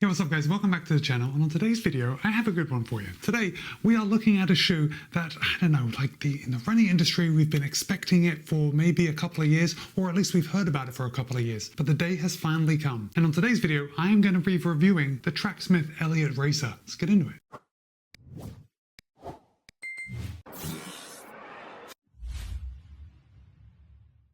Hey, what's up guys, welcome back to the channel, and on today's video I have a good one for you. Today we are looking at a shoe that, I don't know, like in the running industry we've been expecting it for maybe a couple of years, or at least we've heard about it for a couple of years, but the day has finally come. And on today's video I am going to be reviewing the Tracksmith Elliot Racer. Let's get into it.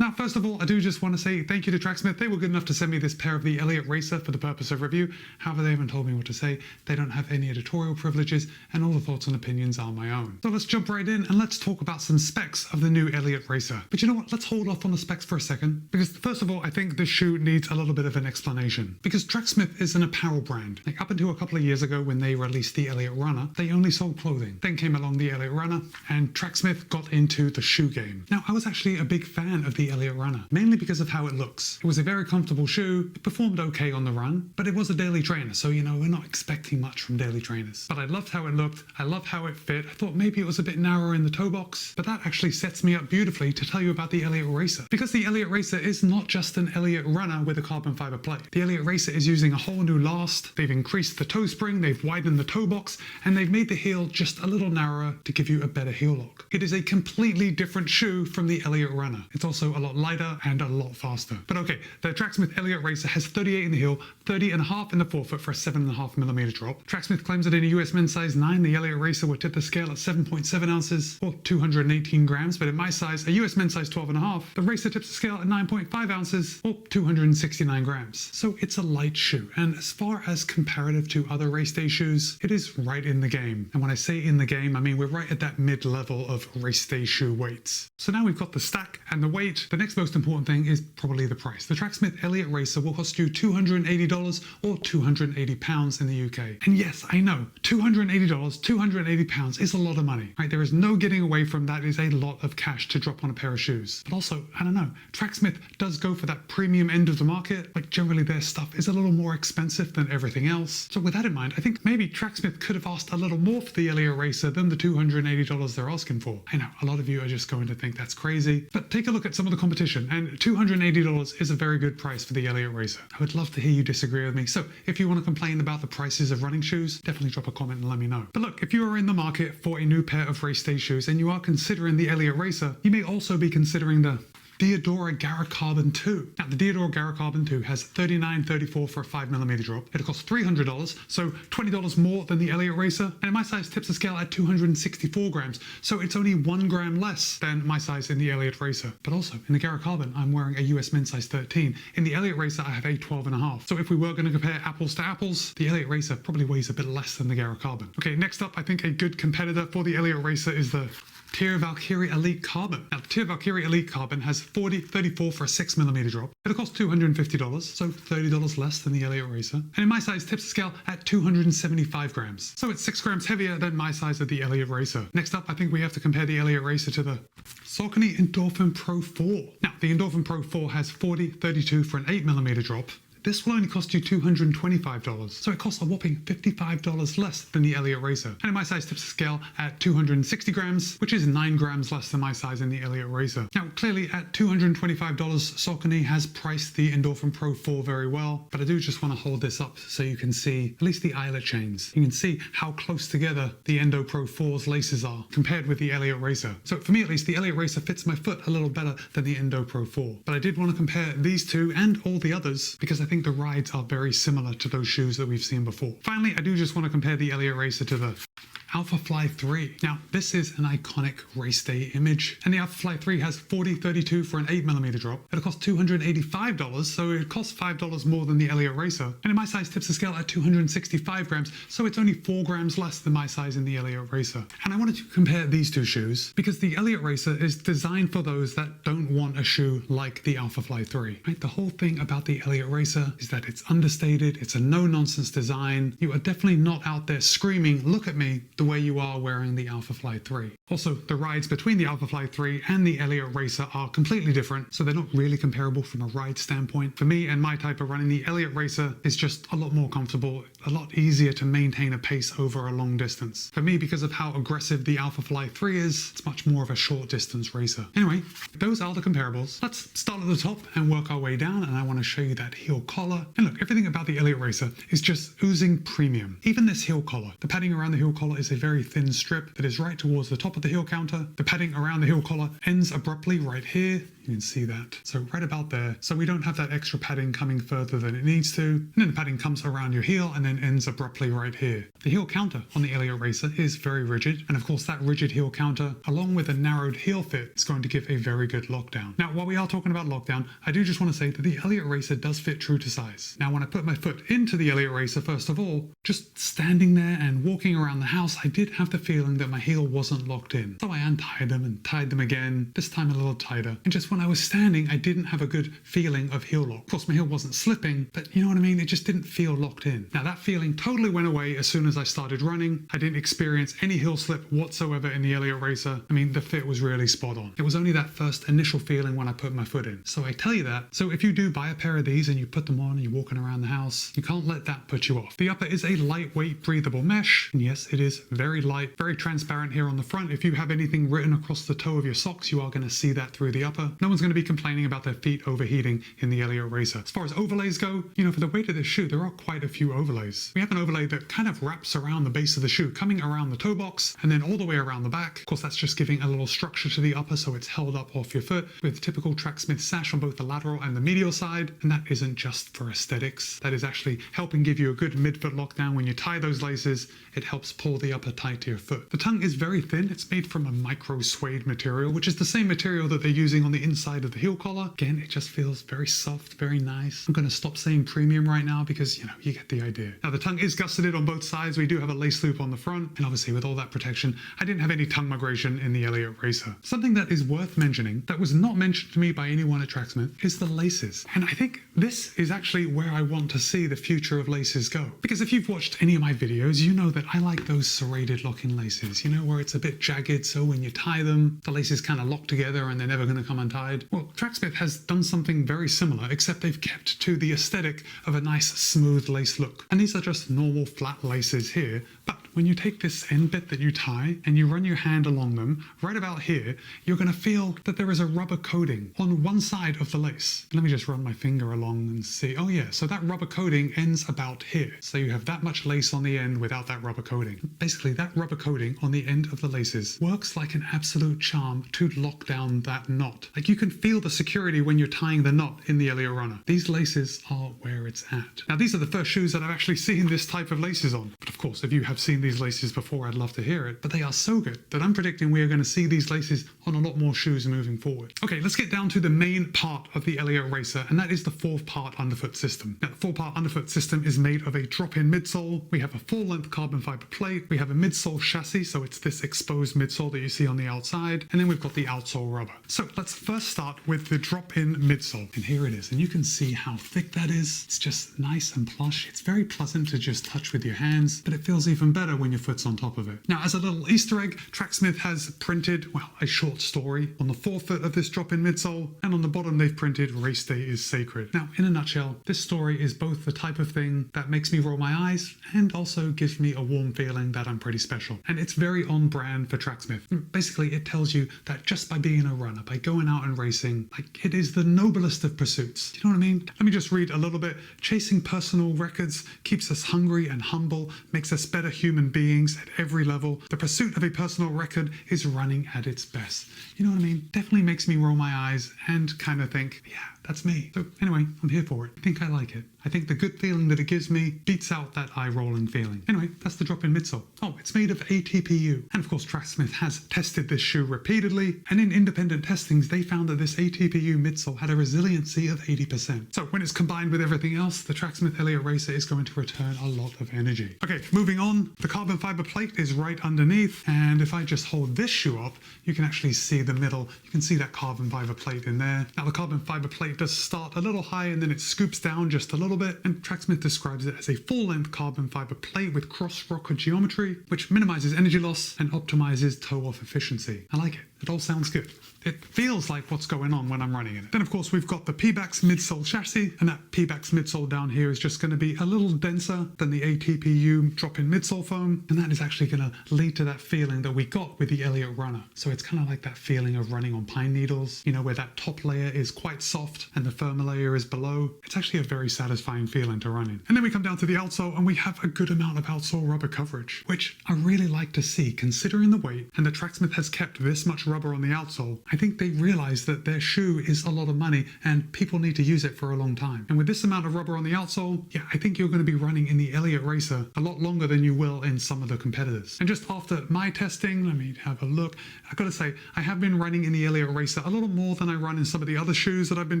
Now, first of all, I do just want to say thank you to Tracksmith. They were good enough to send me this pair of the Elliot Racer for the purpose of review. However, they haven't told me what to say. They don't have any editorial privileges, and all the thoughts and opinions are my own. So let's jump right in and let's talk about some specs of the new Elliot Racer. But you know what? Let's hold off on the specs for a second, because first of all, I think this shoe needs a little bit of an explanation. Because Tracksmith is an apparel brand. Like up until a couple of years ago when they released the Elliot Runner, they only sold clothing. Then came along the Elliot Runner, and Tracksmith got into the shoe game. Now, I was actually a big fan of the Elliot Runner, mainly because of how it looks. It was a very comfortable shoe, it performed okay on the run, but it was a daily trainer, so you know, we're not expecting much from daily trainers. But I loved how it looked, I loved how it fit. I thought maybe it was a bit narrower in the toe box, but that actually sets me up beautifully to tell you about the Elliot Racer. Because the Elliot Racer is not just an Elliot Runner with a carbon fiber plate. The Elliot Racer is using a whole new last, they've increased the toe spring, they've widened the toe box, and they've made the heel just a little narrower to give you a better heel lock. It is a completely different shoe from the Elliot Runner. It's also a lot lighter and a lot faster. But okay, the Tracksmith Elliot Racer has 38 in the heel, 30.5 in the forefoot for a 7.5mm drop. Tracksmith claims that in a US men's size 9, the Elliot Racer would tip the scale at 7.7 ounces or 218 grams, but in my size, a US men's size 12.5, the Racer tips the scale at 9.5 ounces or 269 grams. So it's a light shoe, and as far as comparative to other race day shoes, it is right in the game. And when I say in the game, I mean we're right at that mid-level of race day shoe weights. So now we've got the stack and the weight. The next most important thing is probably the price. The Tracksmith Elliot Racer will cost you $280 or £280 in the UK. And yes, I know, $280, £280 is a lot of money, right? There is no getting away from that. Is a lot of cash to drop on a pair of shoes. But also, I don't know, Tracksmith does go for that premium end of the market. Like generally their stuff is a little more expensive than everything else. So with that in mind, I think maybe Tracksmith could have asked a little more for the Elliot Racer than the $280 they're asking for. I know, a lot of you are just going to think that's crazy, but take a look at some of the competition, and $280 is a very good price for the Elliot Racer. I would love to hear you disagree with me, so if you want to complain about the prices of running shoes, definitely drop a comment and let me know. But look, if you are in the market for a new pair of race day shoes and you are considering the Elliot Racer, you may also be considering the Diadora Gara Carbon 2. Now, the Diadora Gara Carbon 2 has 39.34 for a 5mm drop. It costs $300, so $20 more than the Elliot Racer. And in my size tips the scale at 264 grams, so it's only 1 gram less than my size in the Elliot Racer. But also, in the Gara Carbon, I'm wearing a US men's size 13. In the Elliot Racer, I have a 12.5. So if we were going to compare apples to apples, the Elliot Racer probably weighs a bit less than the Gara Carbon. Okay, next up, I think a good competitor for the Elliot Racer is the TRACKSMITH Valkyrie Elite Carbon. Now, the TRACKSMITH Valkyrie Elite Carbon has 40.34 for a 6mm drop. It'll cost $250, so $30 less than the Elliot Racer. And in my size, tips the scale at 275 grams. So it's 6 grams heavier than my size of the Elliot Racer. Next up, I think we have to compare the Elliot Racer to the Saucony Endorphin Pro 4. Now, the Endorphin Pro 4 has 40.32 for an 8mm drop. This will only cost you $225, so it costs a whopping $55 less than the Elliot Racer. And in my size tips the scale at 260 grams, which is 9 grams less than my size in the Elliot Racer. Now, clearly at $225, Saucony has priced the Endorphin Pro 4 very well, but I do just want to hold this up so you can see at least the eyelet chains. You can see how close together the Endo Pro 4's laces are compared with the Elliot Racer. So for me at least, the Elliot Racer fits my foot a little better than the Endo Pro 4. But I did want to compare these two and all the others because I think the rides are very similar to those shoes that we've seen before. Finally, I do just want to compare the Elliot Racer to the Alpha Fly 3. Now, this is an iconic race day image, and the Alpha Fly 3 has 40.32 for an 8mm drop. It'll cost $285, so it costs $5 more than the Elliot Racer. And in my size tips the scale at 265 grams, so it's only 4 grams less than my size in the Elliot Racer. And I wanted to compare these two shoes because the Elliot Racer is designed for those that don't want a shoe like the Alpha Fly 3. Right? The whole thing about the Elliot Racer is that it's understated, it's a no-nonsense design. You are definitely not out there screaming, "Look at me," the way you are wearing the Alpha Fly 3. Also, the rides between the Alphafly 3 and the Elliot Racer are completely different, so they're not really comparable from a ride standpoint. For me and my type of running, the Elliot Racer is just a lot more comfortable, a lot easier to maintain a pace over a long distance. For me, because of how aggressive the Alphafly 3 is, it's much more of a short distance racer. Anyway, those are the comparables. Let's start at the top and work our way down, and I want to show you that heel collar. And look, everything about the Elliot Racer is just oozing premium. Even this heel collar. The padding around the heel collar is a very thin strip that is right towards the top of the heel counter. The padding around the heel collar ends abruptly right here. You can see that. So right about there. So we don't have that extra padding coming further than it needs to. And then the padding comes around your heel and then ends abruptly right here. The heel counter on the Elliot Racer is very rigid. And of course that rigid heel counter, along with a narrowed heel fit, is going to give a very good lockdown. Now, while we are talking about lockdown, I do just want to say that the Elliot Racer does fit true to size. Now, when I put my foot into the Elliot Racer, first of all, just standing there and walking around the house, I did have the feeling that my heel wasn't locked in. So I untied them and tied them again, this time a little tighter. And just when I was standing, I didn't have a good feeling of heel lock. Of course, my heel wasn't slipping, but you know what I mean? It just didn't feel locked in. Now, that feeling totally went away as soon as I started running. I didn't experience any heel slip whatsoever in the Elliot Racer. I mean, the fit was really spot on. It was only that first initial feeling when I put my foot in. So I tell you that. So if you do buy a pair of these and you put them on and you're walking around the house, you can't let that put you off. The upper is a lightweight, breathable mesh. And yes, it is very light, very transparent here on the front. If you have anything written across the toe of your socks, you are going to see that through the upper. No one's going to be complaining about their feet overheating in the Elliot Racer. As far as overlays go, you know, for the weight of this shoe, there are quite a few overlays. We have an overlay that kind of wraps around the base of the shoe, coming around the toe box and then all the way around the back. Of course, that's just giving a little structure to the upper so it's held up off your foot with typical Tracksmith sash on both the lateral and the medial side. And that isn't just for aesthetics. That is actually helping give you a good midfoot lockdown. When you tie those laces, it helps pull the upper tight to your foot. The tongue is very thin. It's made from a micro suede material, which is the same material that they're using on the inside of the heel collar. Again, it just feels very soft, very nice. I'm going to stop saying premium right now because, you know, you get the idea. Now, the tongue is gusseted on both sides. We do have a lace loop on the front. And obviously, with all that protection, I didn't have any tongue migration in the Elliot Racer. Something that is worth mentioning that was not mentioned to me by anyone at Tracksmith is the laces. And I think this is actually where I want to see the future of laces go. Because if you've watched any of my videos, you know that I like those serrated locking laces, you know, where it's a bit jagged, so when you tie them, the laces kind of lock together and they're never going to come untied. Well, Tracksmith has done something very similar, except they've kept to the aesthetic of a nice smooth lace look. And these are just normal flat laces here, but when you take this end bit that you tie and you run your hand along them, right about here, you're going to feel that there is a rubber coating on one side of the lace. Let me just run my finger along and see. Oh yeah, so that rubber coating ends about here. So you have that much lace on the end without that rubber coating. Basically, that rubber coating on the end of the laces works like an absolute charm to lock down that knot. Like you can feel the security when you're tying the knot in the Elliot Runner. These laces are where it's at. Now, these are the first shoes that I've actually seen this type of laces on. But of course, if you have seen these laces before, I'd love to hear it. But they are so good that I'm predicting we are going to see these laces on a lot more shoes moving forward. Okay, let's get down to the main part of the Elliot Racer, and that is the 4-part underfoot system. Now, the 4-part underfoot system is made of a drop-in midsole. We have a full-length carbon fiber plate. We have a midsole chassis, so it's this exposed midsole that you see on the outside. And then we've got the outsole rubber. So let's first start with the drop-in midsole. And here it is. And you can see how thick that is. It's just nice and plush. It's very pleasant to just touch with your hands, but it feels even better when your foot's on top of it. Now, as a little Easter egg, Tracksmith has printed, well, a short story on the forefoot of this drop-in midsole, and on the bottom they've printed "Race Day is Sacred." Now, in a nutshell, this story is both the type of thing that makes me roll my eyes and also gives me a warm feeling that I'm pretty special. And it's very on brand for Tracksmith. Basically, it tells you that just by being a runner, by going out and racing, like, it is the noblest of pursuits. You know what I mean? Let me just read a little bit. Chasing personal records keeps us hungry and humble, makes us better human beings at every level. The pursuit of a personal record is running at its best. You know what I mean? Definitely makes me roll my eyes and kind of think, yeah, that's me. So anyway, I'm here for it. I think I like it. I think the good feeling that it gives me beats out that eye-rolling feeling. Anyway, that's the drop-in midsole. Oh, it's made of ATPU. And of course, Tracksmith has tested this shoe repeatedly, and in independent testings, they found that this ATPU midsole had a resiliency of 80%. So when it's combined with everything else, the Tracksmith Elliot Racer is going to return a lot of energy. Okay, moving on. The carbon fiber plate is right underneath, and if I just hold this shoe up, you can actually see the middle. You can see that carbon fiber plate in there. Now, the carbon fiber plate does start a little high and then it scoops down just a little bit, and Tracksmith describes it as a full-length carbon fiber plate with cross-rocker geometry, which minimizes energy loss and optimizes toe-off efficiency. I like it. It all sounds good. It feels like what's going on when I'm running in it. Then of course we've got the Pebax midsole chassis, and that Pebax midsole down here is just going to be a little denser than the ATPU drop-in midsole foam, and that is actually going to lead to that feeling that we got with the Elliot Runner. So it's kind of like that feeling of running on pine needles, you know, where that top layer is quite soft and the firmer layer is below. It's actually a very satisfying feeling to run in. And then we come down to the outsole, and we have a good amount of outsole rubber coverage, which I really like to see considering the weight, and the Tracksmith has kept this much rubber on the outsole. I think they realize that their shoe is a lot of money and people need to use it for a long time. And with this amount of rubber on the outsole, yeah, I think you're going to be running in the Elliot Racer a lot longer than you will in some of the competitors. And just after my testing, let me have a look. I gotta say, I have been running in the Elliot Racer a little more than I run in some of the other shoes that I've been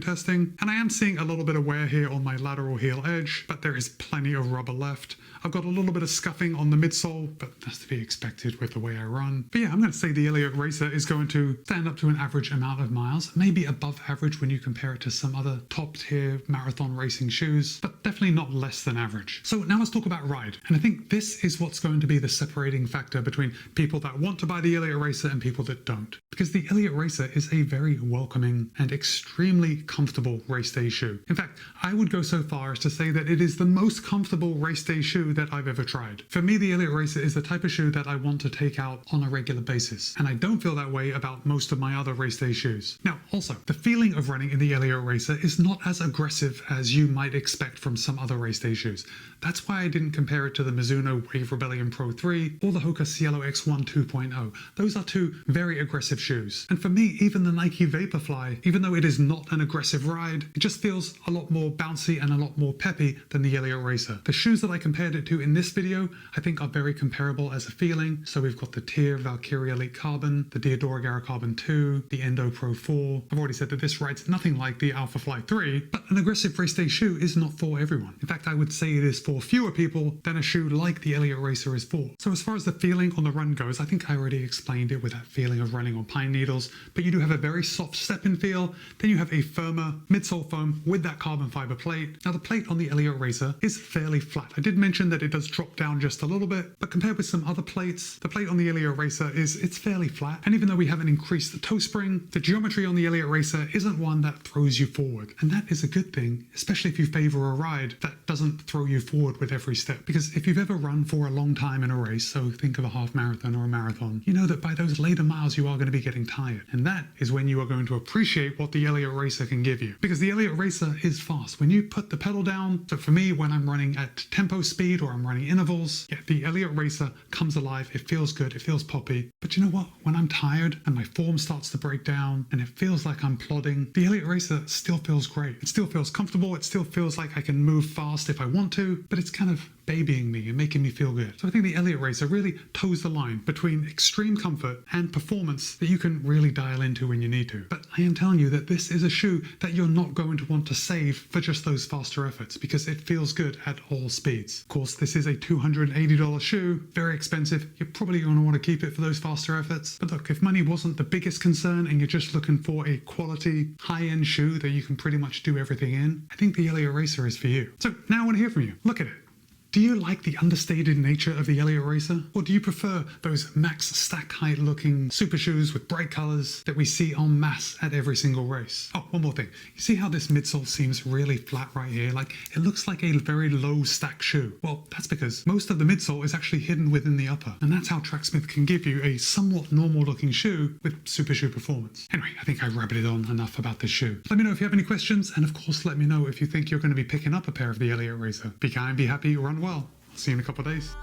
testing, and I am seeing a little bit of wear here on my lateral heel edge, but there is plenty of rubber left. I've got a little bit of scuffing on the midsole, but that's to be expected with the way I run. But yeah, I'm going to say the Elliot Racer is going to stand up to an average amount of miles, maybe above average when you compare it to some other top tier marathon racing shoes, but definitely not less than average. So now let's talk about ride. And I think this is what's going to be the separating factor between people that want to buy the Elliot Racer and people that don't. Because the Elliot Racer is a very welcoming and extremely comfortable race day shoe. In fact, I would go so far as to say that it is the most comfortable race day shoe that I've ever tried. For me, the Elliot Racer is the type of shoe that I want to take out on a regular basis, and I don't feel that way about most of my other race day shoes. Now, also, the feeling of running in the Elliot Racer is not as aggressive as you might expect from some other race day shoes. That's why I didn't compare it to the Mizuno Wave Rebellion Pro 3 or the Hoka Cielo X1 2.0. Those are two very aggressive shoes. And for me, even the Nike Vaporfly, even though it is not an aggressive ride, it just feels a lot more bouncy and a lot more peppy than the Elliot Racer. The shoes that I compared it to in this video, I think are very comparable as a feeling. So we've got the Tyr Valkyrie Elite Carbon, the Diodora Gara Carbon 2, the Endo Pro 4. I've already said that this rides nothing like the Alpha Fly 3, but an aggressive race day shoe is not for everyone. In fact, I would say it is for fewer people than a shoe like the Elliot Racer is for. So as far as the feeling on the run goes, I think I already explained it with that feeling of running on pine needles, but you do have a very soft step-in feel. Then you have a firmer midsole foam with that carbon fiber plate. Now the plate on the Elliot Racer is fairly flat. I did mention that it does drop down just a little bit, but compared with some other plates, the plate on the Elliot Racer it's fairly flat. And even though we haven't increased the toe spring, the geometry on the Elliot Racer isn't one that throws you forward. And that is a good thing, especially if you favor a ride that doesn't throw you forward with every step. Because if you've ever run for a long time in a race, so think of a half marathon or a marathon, you know that by those later miles you are going to be getting tired. And that is when you are going to appreciate what the Elliot Racer can give you. Because the Elliot Racer is fast. When you put the pedal down, so for me, when I'm running at tempo speed or I'm running intervals, yeah, the Elliot Racer comes alive. It feels good. It feels poppy. But you know what? When I'm tired and my form starts to break down and it feels like I'm plodding, the Elliot Racer still feels great. It still feels comfortable. It still feels like I can move fast if I want to, but it's kind of babying me and making me feel good. So I think the Elliot Racer really toes the line between extreme comfort and performance that you can really dial into when you need to. But I am telling you that this is a shoe that you're not going to want to save for just those faster efforts because it feels good at all speeds. Of course, this is a $280 shoe, very expensive. You're probably going to want to keep it for those faster efforts. But look, if money wasn't the biggest concern and you're just looking for a quality, high-end shoe that you can pretty much do everything in, I think the Elliot Racer is for you. So now I want to hear from you. Look at it. Do you like the understated nature of the Elliot Racer? Or do you prefer those max stack height looking super shoes with bright colors that we see en masse at every single race? Oh, one more thing. You see how this midsole seems really flat right here? Like it looks like a very low stack shoe. Well, that's because most of the midsole is actually hidden within the upper. And that's how Tracksmith can give you a somewhat normal looking shoe with super shoe performance. Anyway, I think I rabbited on enough about this shoe. Let me know if you have any questions. And of course, let me know if you think you're going to be picking up a pair of the Elliot Racer. Be kind, be happy, run well. See you in a couple of days.